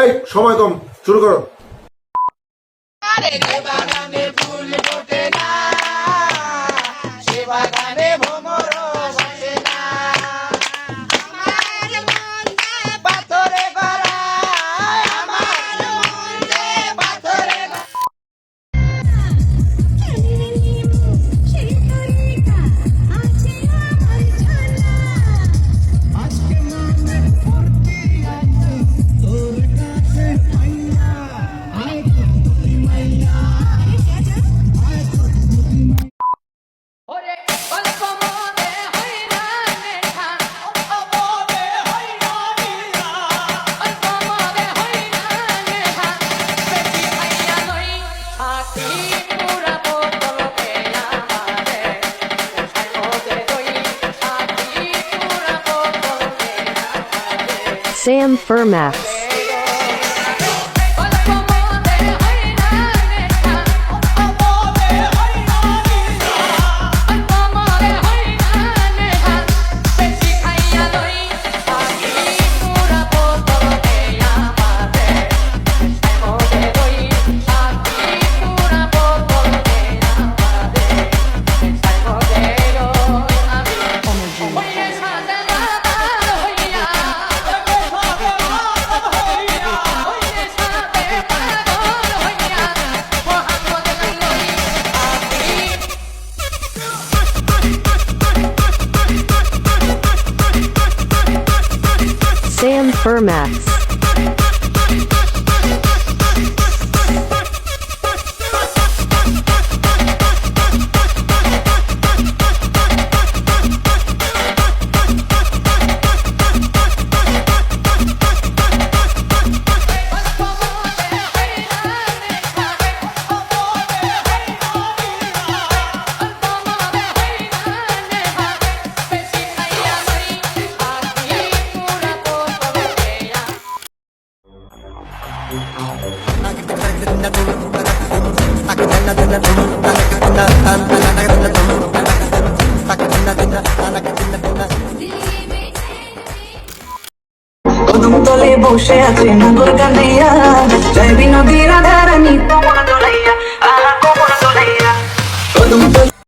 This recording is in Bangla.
এই সময় কম, শুরু করো। আরে রে বাগানে ফুল ফোটে না, সে বাগানে ভ্রমর বসে না। আমার মন যে পাথরে গড়া, আমার মন যে পাথরে গড়া। ওরে অল্প মনে হই না নেঠা, অল্প মনে হই না নেঠা, বেশি খাইয়া লই আখি পুরা বোতল পেয়া মারে, কোথায় মধ্যে দই আখি পুরা বোতল পেয়া মারে। Sam Furmax. অল্প মনে হই না নেঠা, অল্প মনে হই না নেঠা, বেশি খাইয়া লই আখি পুরা বোতল পেয়া মারে, কোথায় মধ্যে দই আখি পুরা বোতল পেয়া মারে, কোথায় মধ্যে দই আমি হইলে সাদা লাল হইয়া, হইলে সাদে পাগল হইয়া, মোহাম্মদ লই আখি। Sam Furmax. কদম তলে বসে আছে নাগর কান্দিয়া, জয় বিনোদী রাধারানী তোমার দোলাইয়া, আহা কোমর দোলাইয়া। কদম তলে